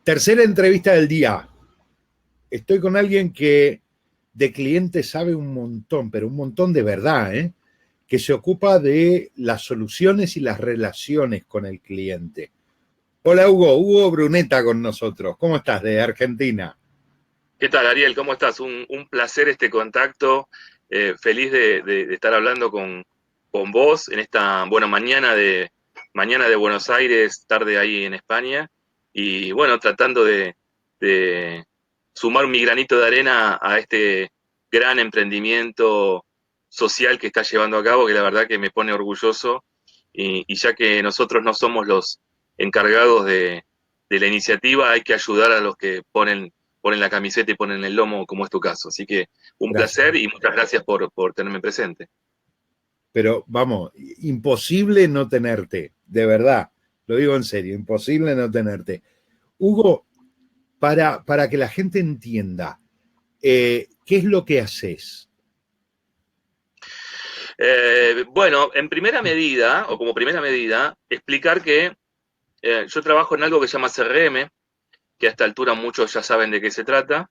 Tercera entrevista del día. Estoy con alguien que de cliente sabe un montón, pero un montón de verdad, ¿eh? Que se ocupa de las soluciones y las relaciones con el cliente. Hola Hugo, Hugo Bruneta con nosotros. ¿Cómo estás? De Argentina. ¿Qué tal, Ariel? ¿Cómo estás? Un placer este contacto. Feliz de estar hablando con vos en esta buena mañana de Buenos Aires, tarde ahí en España. Y bueno, tratando de sumar mi granito de arena a este gran emprendimiento social que está llevando a cabo, que la verdad que me pone orgulloso. Y ya que nosotros no somos los encargados de la iniciativa, hay que ayudar a los que ponen la camiseta y ponen el lomo, como es tu caso. Así que un Gracias. placer y muchas gracias por tenerme presente. Pero vamos, imposible no tenerte, de verdad. Lo digo en serio, imposible no tenerte. Hugo, para que la gente entienda, ¿qué es lo que haces? Bueno, en primera medida, o como primera medida, explicar que yo trabajo en algo que se llama CRM, que a esta altura muchos ya saben de qué se trata,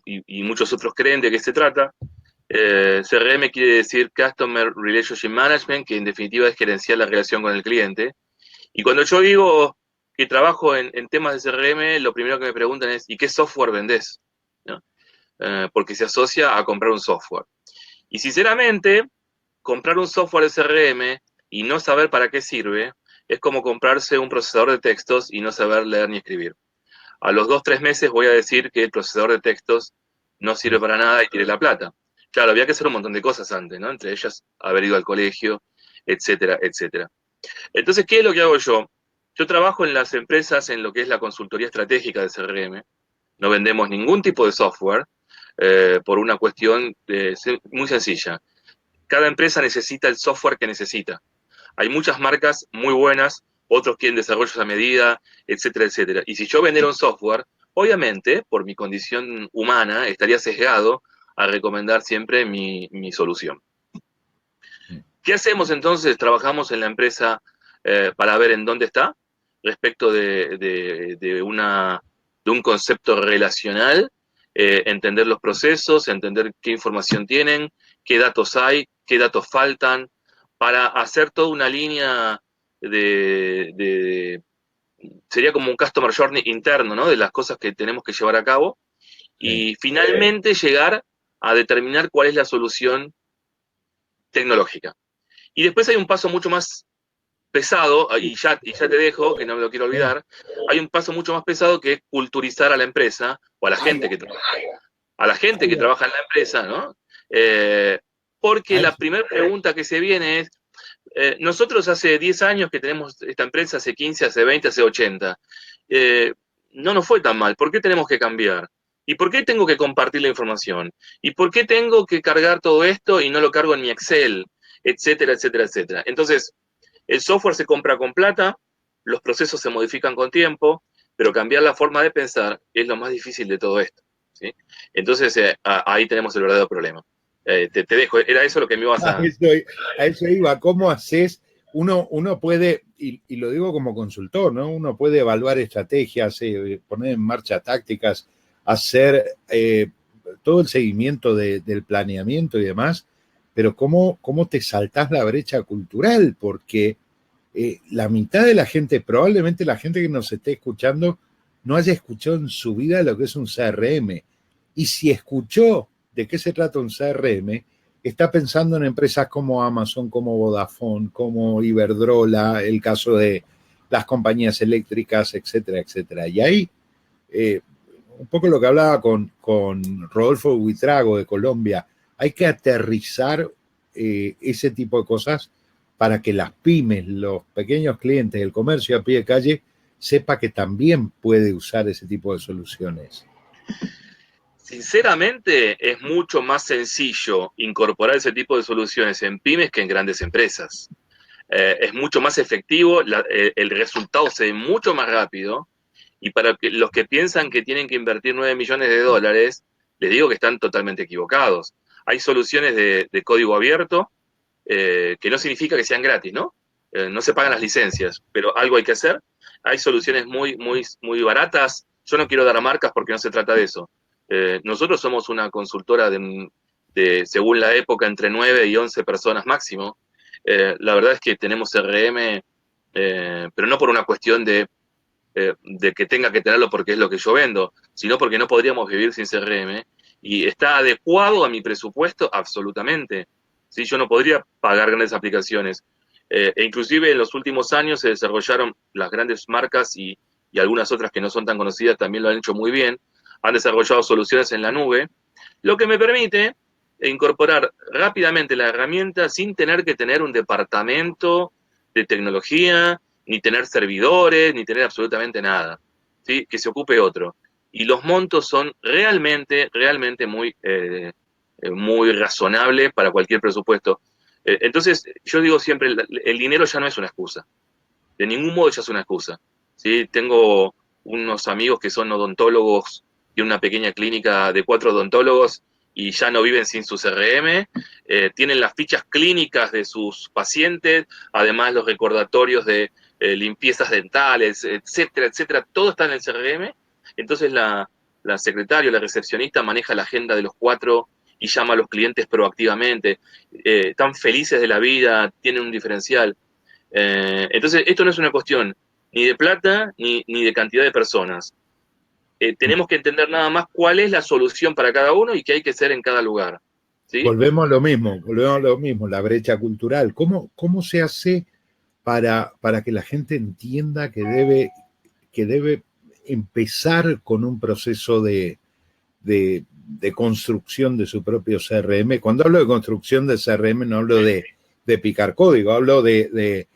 y muchos otros creen de qué se trata. CRM quiere decir Customer Relationship Management, que en definitiva es gerenciar la relación con el cliente. Y cuando yo digo que trabajo en temas de CRM, lo primero que me preguntan es, ¿y qué software vendés? ¿No? Porque se asocia a comprar un software. Y sinceramente, comprar un software de CRM y no saber para qué sirve es como comprarse un procesador de textos y no saber leer ni escribir. A los 2, 3 meses voy a decir que el procesador de textos no sirve para nada y quiere la plata. Claro, había que hacer un montón de cosas antes, ¿no? Entre ellas haber ido al colegio, etcétera, etcétera. Entonces, ¿qué es lo que hago yo? Yo trabajo en las empresas en lo que es la consultoría estratégica de CRM. No vendemos ningún tipo de software por una cuestión muy sencilla. Cada empresa necesita el software que necesita. Hay muchas marcas muy buenas, otros quieren desarrollos a medida, etcétera, etcétera. Y si yo vendiera un software, obviamente, por mi condición humana, estaría sesgado a recomendar siempre mi solución. ¿Qué hacemos entonces? Trabajamos en la empresa para ver en dónde está respecto de un concepto relacional, entender los procesos, entender qué información tienen, qué datos hay, qué datos faltan, para hacer toda una línea de sería como un customer journey interno, ¿no? De las cosas que tenemos que llevar a cabo Sí. y finalmente llegar a determinar cuál es la solución tecnológica. Y después hay un paso mucho más pesado, y ya te dejo, que no me lo quiero Sí. olvidar, hay un paso mucho más pesado que es culturizar a la empresa o a la gente que trabaja, en la empresa, ¿no? Eh, Porque Ay, la primera pregunta que se viene es, nosotros hace 10 años que tenemos esta empresa, hace 15, hace 20, hace 80, eh, no nos fue tan mal, ¿por qué tenemos que cambiar? ¿Y por qué tengo que compartir la información? ¿Y por qué tengo que cargar todo esto y no lo cargo en mi Excel? Etcétera, etcétera, etcétera. Entonces, el software se compra con plata, los procesos se modifican con tiempo, pero cambiar la forma de pensar es lo más difícil de todo esto. ¿Sí? Entonces, ahí tenemos el verdadero problema. Te dejo, era eso lo que me ibas a a... eso, a eso iba. ¿Cómo haces? Uno puede, y lo digo como consultor, ¿no? Uno puede evaluar estrategias, poner en marcha tácticas, hacer todo el seguimiento del planeamiento y demás, pero ¿cómo te saltás la brecha cultural? Porque la mitad de la gente, probablemente la gente que nos esté escuchando, no haya escuchado en su vida lo que es un CRM. Y si escuchó de qué se trata un CRM, está pensando en empresas como Amazon, como Vodafone, como Iberdrola, el caso de las compañías eléctricas, etcétera, etcétera. Y ahí, eh, un poco lo que hablaba con Rodolfo Buitrago de Colombia, hay que aterrizar ese tipo de cosas para que las pymes, los pequeños clientes, el comercio a pie de calle, sepa que también puede usar ese tipo de soluciones. Sinceramente, es mucho más sencillo incorporar ese tipo de soluciones en pymes que en grandes empresas. Es mucho más efectivo, el resultado se ve mucho más rápido, y para los que piensan que tienen que invertir 9 millones de dólares, les digo que están totalmente equivocados. Hay soluciones de código abierto, que no significa que sean gratis, ¿no? No se pagan las licencias, pero algo hay que hacer. hay soluciones muy baratas. Yo no quiero dar marcas porque no se trata de eso. Nosotros somos una consultora según la época, entre 9 y 11 personas máximo. La verdad es que tenemos CRM, pero no por una cuestión de que tenga que tenerlo porque es lo que yo vendo, sino porque no podríamos vivir sin CRM. Y está adecuado a mi presupuesto absolutamente. ¿Sí? Yo no podría pagar grandes aplicaciones. E inclusive en los últimos años se desarrollaron las grandes marcas y algunas otras que no son tan conocidas también lo han hecho muy bien. Han desarrollado soluciones en la nube, lo que me permite incorporar rápidamente la herramienta sin tener que tener un departamento de tecnología, ni tener servidores, ni tener absolutamente nada, ¿sí? Que se ocupe otro. Y los montos son realmente muy razonables para cualquier presupuesto. Entonces, yo digo siempre, el dinero ya no es una excusa. De ningún modo ya es una excusa. ¿Sí? Tengo unos amigos que son odontólogos, tienen una pequeña clínica de 4 odontólogos y ya no viven sin su CRM, tienen las fichas clínicas de sus pacientes, además los recordatorios de limpiezas dentales, etcétera, etcétera, todo está en el CRM. Entonces la secretaria, la recepcionista maneja la agenda de los 4 y llama a los clientes proactivamente, están felices de la vida, tienen un diferencial. Entonces, esto no es una cuestión ni de plata ni de cantidad de personas. Tenemos que entender nada más cuál es la solución para cada uno y qué hay que hacer en cada lugar. ¿Sí? Volvemos a lo mismo, la brecha cultural. ¿Cómo se hace para que la gente entienda que debe empezar con un proceso de construcción de su propio CRM? Cuando hablo de construcción de CRM no hablo de picar código, hablo de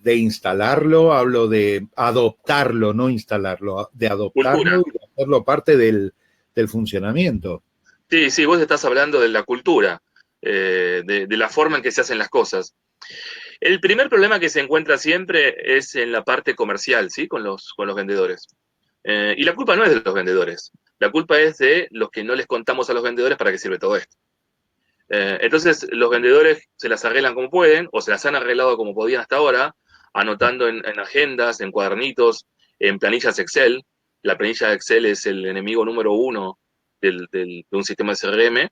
instalarlo, hablo de adoptarlo, no instalarlo, de Cultura. adoptarlo y de hacerlo parte del funcionamiento. Sí, sí, vos estás hablando de la cultura, de la forma en que se hacen las cosas. El primer problema que se encuentra siempre es en la parte comercial, ¿sí? Con los vendedores. Y la culpa no es de los vendedores, la culpa es de los que no les contamos a los vendedores para qué sirve todo esto. Entonces, los vendedores se las arreglan como pueden, o se las han arreglado como podían hasta ahora, anotando en agendas, en cuadernitos, en planillas Excel. La planilla de Excel es el enemigo número uno de un sistema de CRM,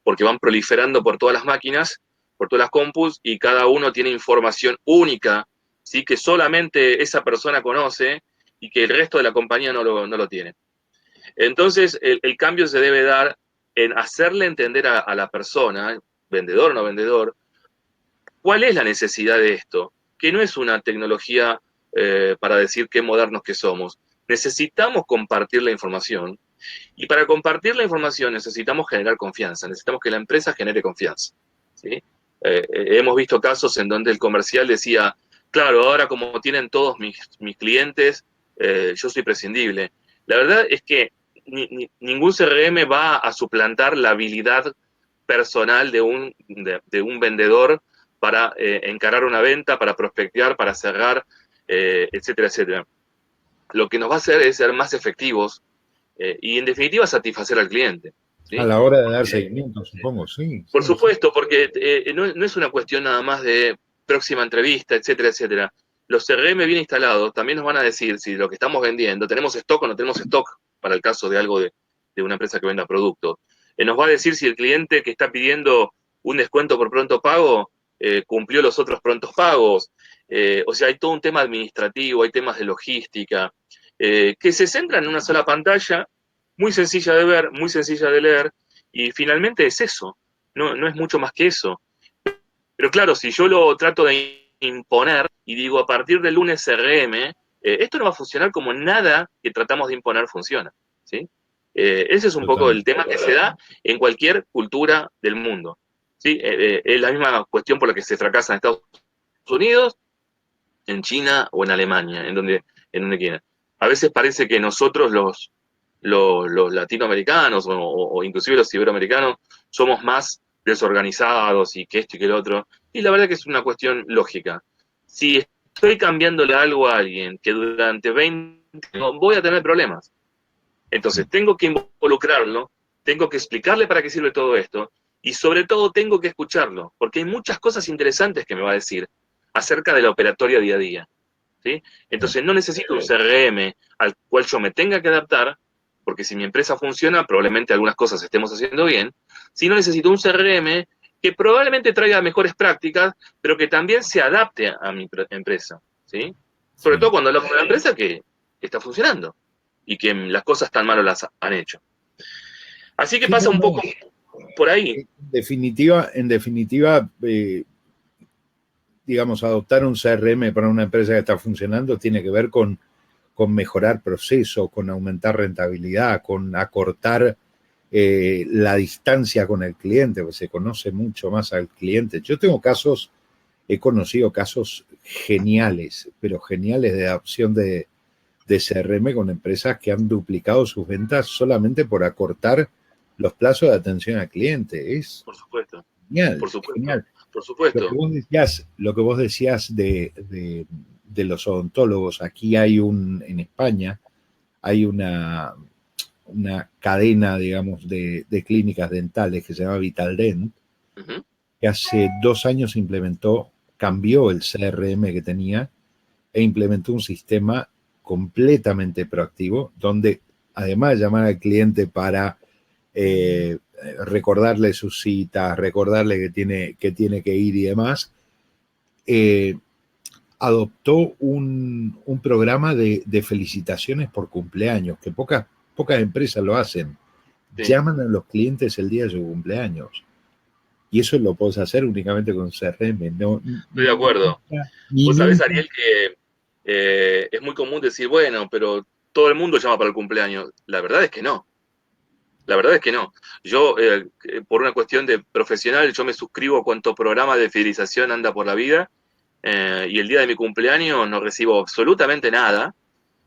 porque van proliferando por todas las máquinas, por todas las compus, y cada uno tiene información única, ¿sí? Que solamente esa persona conoce y que el resto de la compañía no lo tiene. Entonces, el cambio se debe dar en hacerle entender a la persona, vendedor o no vendedor, cuál es la necesidad de esto, que no es una tecnología para decir qué modernos que somos. Necesitamos compartir la información y para compartir la información necesitamos generar confianza, necesitamos que la empresa genere confianza. ¿Sí? Hemos visto casos en donde el comercial decía, claro, ahora como tienen todos mis clientes, yo soy prescindible. La verdad es que ningún CRM va a suplantar la habilidad personal de un vendedor para encarar una venta, para prospectear, para cerrar, etcétera, etcétera. Lo que nos va a hacer es ser más efectivos y en definitiva satisfacer al cliente. A ¿Sí? la hora de dar seguimiento, supongo, sí, Por sí, sí. supuesto, porque no es una cuestión nada más de próxima entrevista, etcétera, etcétera. Los CRM bien instalados también nos van a decir si lo que estamos vendiendo, tenemos stock o no tenemos stock, para el caso de algo de una empresa que venda productos. Nos va a decir si el cliente que está pidiendo un descuento por pronto pago cumplió los otros prontos pagos. O sea, hay todo un tema administrativo, hay temas de logística, que se centran en una sola pantalla, muy sencilla de ver, muy sencilla de leer, y finalmente es eso. No es mucho más que eso. Pero claro, si yo lo trato de imponer y digo a partir del lunes CRM, esto no va a funcionar como nada que tratamos de imponer funciona. ¿Sí? Ese es un poco Total. el tema que se da en cualquier cultura del mundo. ¿Sí? Es la misma cuestión por la que se fracasa en Estados Unidos, en China o en Alemania, en donde quieran. A veces parece que nosotros los latinoamericanos o inclusive los iberoamericanos somos más desorganizados y que esto y que el otro. Y la verdad que es una cuestión lógica. Si estoy cambiándole algo a alguien que durante 20 años voy a tener problemas, entonces tengo que involucrarlo, tengo que explicarle para qué sirve todo esto y sobre todo tengo que escucharlo, porque hay muchas cosas interesantes que me va a decir acerca de la operatoria día a día. ¿sí? Entonces no necesito un CRM al cual yo me tenga que adaptar, porque si mi empresa funciona, probablemente algunas cosas estemos haciendo bien, sino necesito un CRM que probablemente traiga mejores prácticas, pero que también se adapte a mi empresa, ¿sí? Sobre todo Sí. cuando hablamos de una empresa que está funcionando y que las cosas tan mal las han hecho. Así que Sí, pasa no, un no. poco por ahí. En definitiva, digamos, adoptar un CRM para una empresa que está funcionando tiene que ver con mejorar procesos, con aumentar rentabilidad, con acortar la distancia con el cliente, porque se conoce mucho más al cliente. Yo tengo casos, he conocido casos geniales, pero geniales de adopción de CRM con empresas que han duplicado sus ventas solamente por acortar los plazos de atención al cliente. Es Por supuesto, genial, por supuesto, genial. por supuesto. Lo que vos decías de los odontólogos, aquí hay en España, hay una cadena, digamos, de clínicas dentales que se llama Vitaldent, Ujú. que hace 2 años cambió el CRM que tenía e implementó un sistema completamente proactivo, donde además de llamar al cliente para eh, recordarle sus citas, recordarle que tiene que ir y demás, eh, adoptó un programa de felicitaciones por cumpleaños, que pocas empresas lo hacen. Sí, Llaman a los clientes el día de su cumpleaños. Y eso lo puedes hacer únicamente con CRM. No, estoy de acuerdo. ni Vos sabés, nunca. Ariel, que es muy común decir, bueno, pero todo el mundo llama para el cumpleaños. La verdad es que no. La verdad es que no. Yo, por una cuestión de profesional, yo me suscribo a cuánto programa de fidelización anda por la vida, y el día de mi cumpleaños no recibo absolutamente nada.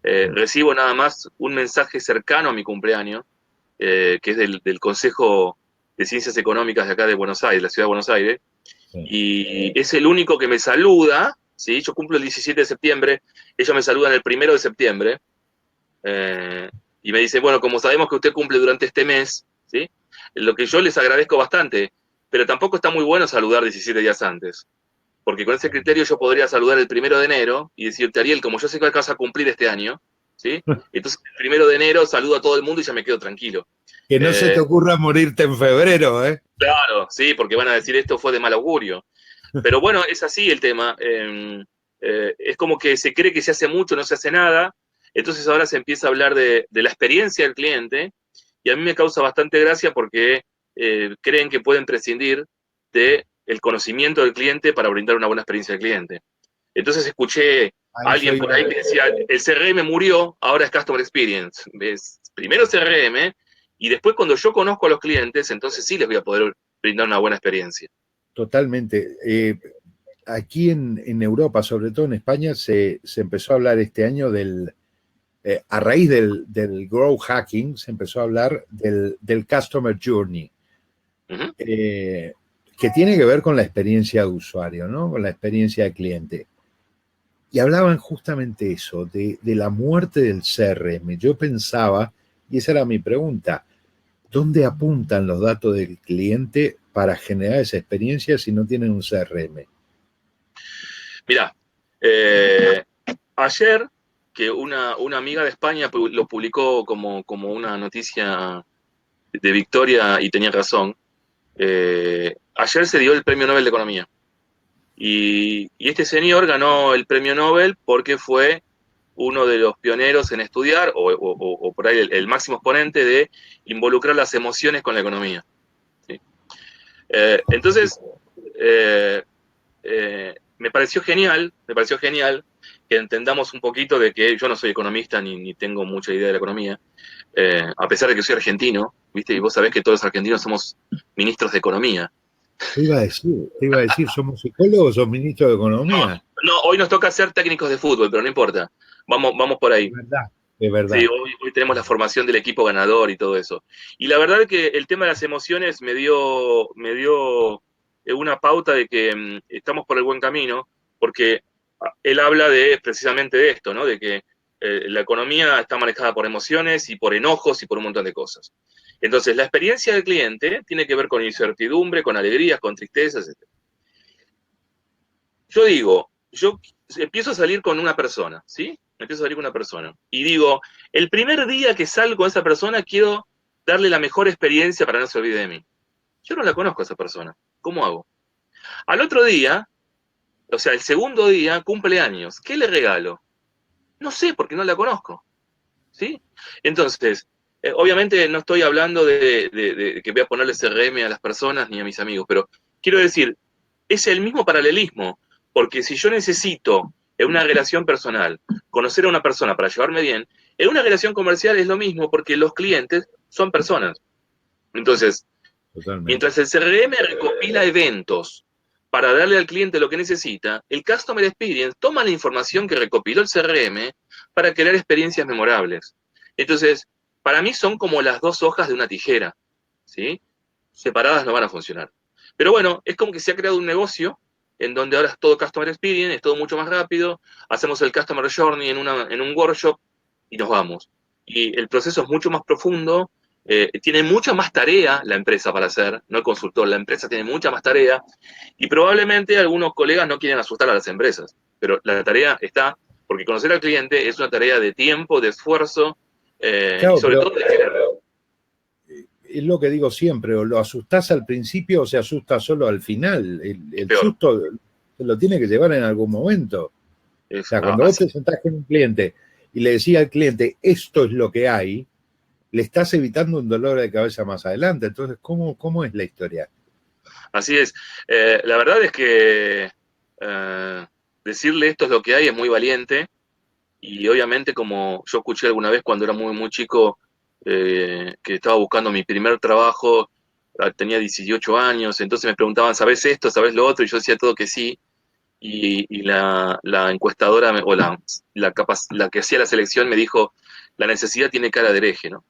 Recibo nada más un mensaje cercano a mi cumpleaños, que es del Consejo de Ciencias Económicas de acá de Buenos Aires, la ciudad de Buenos Aires, Sí. y es el único que me saluda, ¿sí? Yo cumplo el 17 de septiembre, ellos me saludan el 1 de septiembre, eh, y me dicen, bueno, como sabemos que usted cumple durante este mes, ¿sí? Lo que yo les agradezco bastante, pero tampoco está muy bueno saludar 17 días antes, porque con ese criterio yo podría saludar el 1 de enero y decirte, Ariel, como yo sé que vas a cumplir este año, ¿sí? Entonces el 1 de enero saludo a todo el mundo y ya me quedo tranquilo. Que no se te Eh, ocurra morirte en febrero, ¿eh? claro, sí, porque van a decir esto fue de mal augurio. Pero bueno, es así el tema. Es como que se cree que se hace mucho, no se hace nada. Entonces ahora se empieza a hablar de la experiencia del cliente y a mí me causa bastante gracia porque creen que pueden prescindir del conocimiento del cliente para brindar una buena experiencia al cliente. Entonces escuché a A eso alguien por ahí iba. que decía, el CRM murió, ahora es Customer Experience. ¿Ves? Primero CRM y después cuando yo conozco a los clientes, entonces sí les voy a poder brindar una buena experiencia. Totalmente. Aquí en Europa, sobre todo en España, se empezó a hablar este año a raíz del growth hacking, se empezó a hablar del customer journey, Uh -huh. eh, que tiene que ver con la experiencia de usuario, ¿no? Con la experiencia de cliente. Y hablaban justamente eso, de la muerte del CRM. Yo pensaba, y esa era mi pregunta, ¿dónde apuntan los datos del cliente para generar esa experiencia si no tienen un CRM? Mira, ayer que una amiga de España lo publicó como una noticia de victoria y tenía razón, ayer se dio el Premio Nobel de Economía. Y este señor ganó el Premio Nobel porque fue uno de los pioneros en estudiar, o por ahí el máximo exponente de involucrar las emociones con la economía. ¿Sí? Entonces, eh, me pareció genial que entendamos un poquito de que yo no soy economista ni tengo mucha idea de la economía, a pesar de que soy argentino, ¿viste? Y vos sabés que todos los argentinos somos ministros de economía. Te iba a decir, ¿somos psicólogos o ministros de No, Economía? no, hoy nos toca ser técnicos de fútbol, pero no importa. Vamos por Es ahí. verdad, es Sí, verdad. hoy tenemos la formación del equipo ganador y todo eso. Y la verdad es que el tema de las emociones me dio una pauta de que estamos por el buen camino, porque él habla precisamente de esto, ¿no? De que la economía está manejada por emociones y por enojos y por un montón de cosas. Entonces, la experiencia del cliente tiene que ver con incertidumbre, con alegrías, con tristezas, etc. Yo digo, yo empiezo a salir con una persona, ¿sí? Empiezo a salir con una persona. Y digo, el primer día que salgo con esa persona quiero darle la mejor experiencia para que no se olvide de mí. Yo no la conozco a esa persona. ¿Cómo hago? Al otro día, o sea, el segundo día, cumpleaños. ¿Qué le regalo? No sé, porque no la conozco. ¿Sí? Entonces, obviamente no estoy hablando de que voy a ponerle CRM a las personas ni a mis amigos, pero quiero decir, es el mismo paralelismo, porque si yo necesito en una relación personal conocer a una persona para llevarme bien, en una relación comercial es lo mismo, porque los clientes son personas. Entonces, Totalmente. mientras el CRM recopila eventos para darle al cliente lo que necesita, el Customer Experience toma la información que recopiló el CRM para crear experiencias memorables. Entonces, para mí son como las dos hojas de una tijera, ¿sí? Separadas no van a funcionar. Pero bueno, es como que se ha creado un negocio en donde ahora es todo Customer Experience, es todo mucho más rápido, hacemos el Customer Journey en un workshop y nos vamos. Y el proceso es mucho más profundo, tiene mucha más tarea la empresa para hacer, no el consultor, la empresa tiene mucha más tarea y probablemente algunos colegas no quieren asustar a las empresas, pero la tarea está, porque conocer al cliente es una tarea de tiempo, de esfuerzo y Claro, sobre todo pero de querer. es lo que digo siempre, o lo asustás al principio o se asusta solo al final. Es El peor. susto se lo tiene que llevar en algún momento. O sea, cuando vos Así. te sentás con un cliente y le decís al cliente, esto es lo que hay, le estás evitando un dolor de cabeza más adelante. Entonces, ¿cómo es la historia? Así es. La verdad es que decirle esto es lo que hay es muy valiente y obviamente como yo escuché alguna vez cuando era muy, muy chico que estaba buscando mi primer trabajo, tenía 18 años, entonces me preguntaban, ¿sabes esto? ¿Sabes lo otro? Y yo decía todo que sí. Y la encuestadora o la que hacía la selección me dijo, la necesidad tiene cara de hereje, ¿no?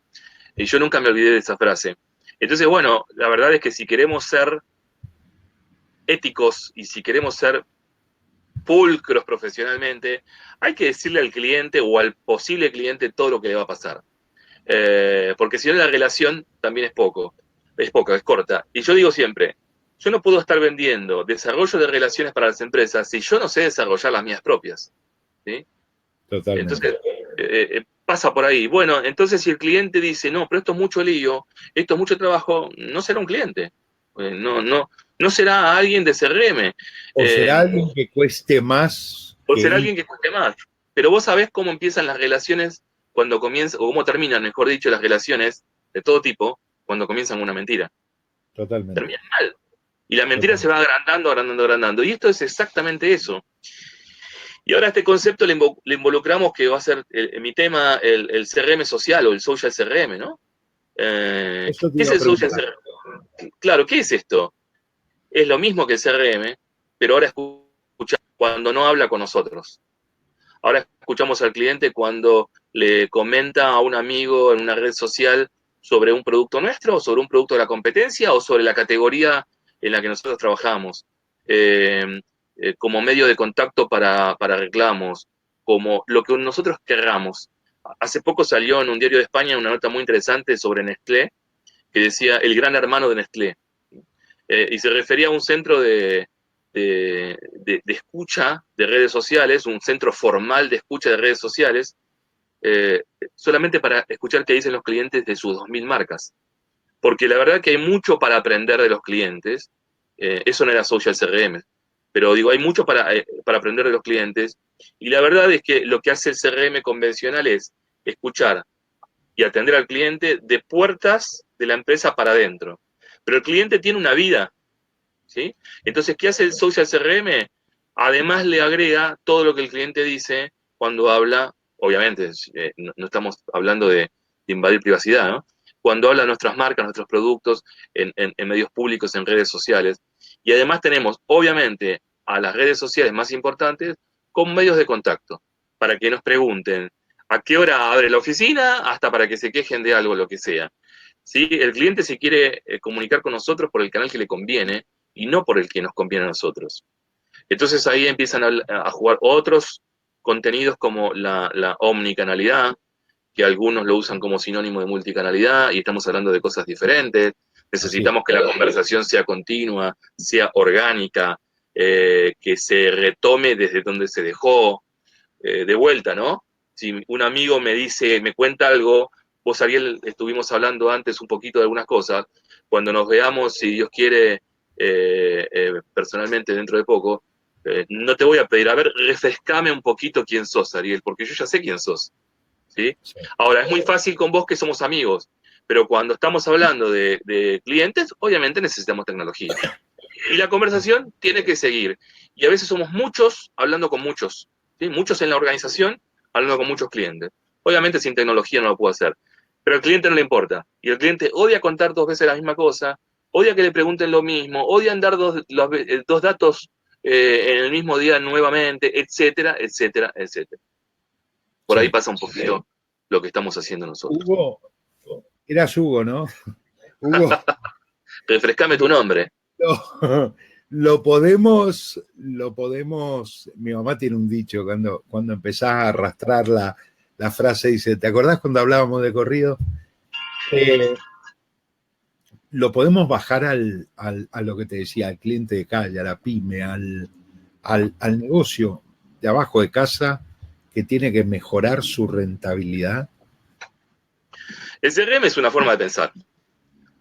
Y yo nunca me olvidé de esa frase. Entonces, bueno, la verdad es que si queremos ser éticos y si queremos ser pulcros profesionalmente, hay que decirle al cliente o al posible cliente todo lo que le va a pasar. Porque si no la relación también es poca, es corta. Y yo digo siempre, yo no puedo estar vendiendo desarrollo de relaciones para las empresas si yo no sé desarrollar las mías propias. ¿Sí? Totalmente. Entonces, pasa por ahí. Bueno, entonces si el cliente dice, no, pero esto es mucho lío, esto es mucho trabajo, no será un cliente. No será alguien de CRM. O será Eh, alguien que cueste más o que será ir alguien que cueste más. Pero vos sabés cómo empiezan las relaciones cuando comienzan, o cómo terminan, mejor dicho, las relaciones de todo tipo cuando comienzan una mentira. totalmente. Terminan mal. Y la mentira se Totalmente. va agrandando, agrandando, agrandando. Y esto es exactamente eso. Y ahora a este concepto le involucramos que va a ser mi tema, el CRM social o el social CRM, ¿no? Eso te ¿Qué es iba a el social preguntar. CRM? Claro, ¿qué es esto? Es lo mismo que el CRM, pero ahora escucha cuando no habla con nosotros. Ahora escuchamos al cliente cuando le comenta a un amigo en una red social sobre un producto nuestro, o sobre un producto de la competencia, o sobre la categoría en la que nosotros trabajamos, como medio de contacto para reclamos, como lo que nosotros querramos. Hace poco salió en un diario de España una nota muy interesante sobre Nestlé, que decía el gran hermano de Nestlé, y se refería a un centro de escucha de redes sociales, un centro formal de escucha de redes sociales, eh, solamente para escuchar qué dicen los clientes de sus 2.000 marcas. Porque la verdad que hay mucho para aprender de los clientes, eso no era social CRM, pero digo, hay mucho para aprender de los clientes, y la verdad es que lo que hace el CRM convencional es escuchar y atender al cliente de puertas de la empresa para adentro. Pero el cliente tiene una vida, ¿sí? Entonces, ¿qué hace el social CRM? Además le agrega todo lo que el cliente dice cuando habla, obviamente, no estamos hablando de invadir privacidad, ¿no? Cuando habla de nuestras marcas, nuestros productos en medios públicos, en redes sociales. Y además tenemos, obviamente, a las redes sociales más importantes con medios de contacto, para que nos pregunten a qué hora abre la oficina, hasta para que se quejen de algo, lo que sea. ¿Sí? El cliente se quiere comunicar con nosotros por el canal que le conviene, y no por el que nos conviene a nosotros. Entonces ahí empiezan a jugar otros contenidos como la omnicanalidad, que algunos lo usan como sinónimo de multicanalidad y estamos hablando de cosas diferentes. Así es. Necesitamos que la conversación sea continua, sea orgánica, que se retome desde donde se dejó, de vuelta, ¿no? Si un amigo me dice, me cuenta algo, vos, Ariel, estuvimos hablando antes un poquito de algunas cosas, cuando nos veamos, si Dios quiere, personalmente dentro de poco, no te voy a pedir, a ver, refrescame un poquito quién sos, Ariel, porque yo ya sé quién sos, ¿sí? Sí. Ahora, es muy fácil con vos que somos amigos, pero cuando estamos hablando de clientes, obviamente necesitamos tecnología. Y la conversación tiene que seguir. Y a veces somos muchos hablando con muchos, ¿sí? Muchos en la organización hablando con muchos clientes. Obviamente sin tecnología no lo puedo hacer, pero al cliente no le importa. Y el cliente odia contar 2 veces la misma cosa, odia que le pregunten lo mismo, odian dar dos datos en el mismo día nuevamente, etcétera, etcétera, etcétera. Por ahí Sí. pasa un poquito lo que estamos haciendo nosotros. Hugo, eras Hugo, ¿no? Hugo, Refrescame tu nombre. mi mamá tiene un dicho cuando empezás a arrastrar la frase, dice, ¿te acordás cuando hablábamos de corrido? Eh, lo podemos bajar a lo que te decía, al cliente de calle, a la pyme, al negocio de abajo de casa que tiene que mejorar su rentabilidad. El CRM es una forma de pensar.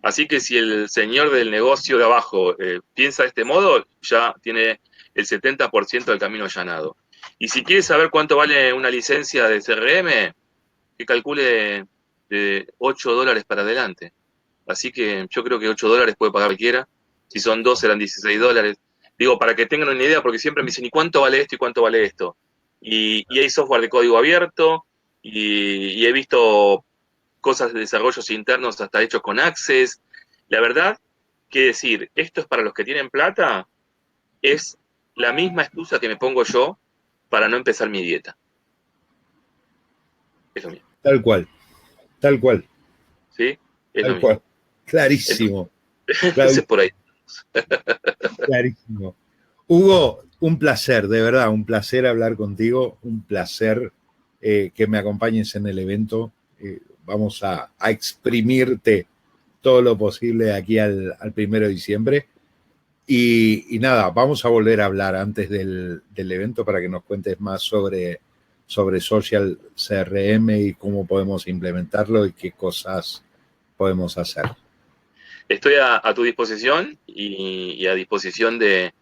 Así que si el señor del negocio de abajo piensa de este modo, ya tiene el 70% del camino allanado. Y si quiere saber cuánto vale una licencia de CRM, que calcule de $8 para adelante. Así que yo creo que $8 puede pagar cualquiera. Si son 2 serán $16. Digo, para que tengan una idea, porque siempre me dicen, ¿y cuánto vale esto y cuánto vale esto? Y hay software de código abierto, y he visto cosas de desarrollos internos hasta hechos con Access. La verdad que decir, esto es para los que tienen plata, es la misma excusa que me pongo yo para no empezar mi dieta. Es lo mismo, Tal cual, tal cual, ¿sí? Es lo tal mismo. cual. Clarísimo, Entonces por ahí. clarísimo. Hugo, un placer, de verdad, un placer hablar contigo, un placer que me acompañes en el evento. Vamos a exprimirte todo lo posible de aquí al 1 de diciembre. Y nada, vamos a volver a hablar antes del evento para que nos cuentes más sobre Social CRM y cómo podemos implementarlo y qué cosas podemos hacer. Estoy a tu disposición y a disposición de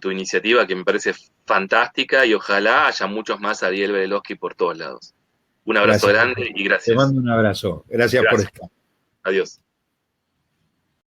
tu iniciativa, que me parece fantástica, y ojalá haya muchos más Ariel Velosky por todos lados. Un abrazo Gracias. grande y Te gracias. mando un abrazo. Gracias por Gracias. estar. Adiós.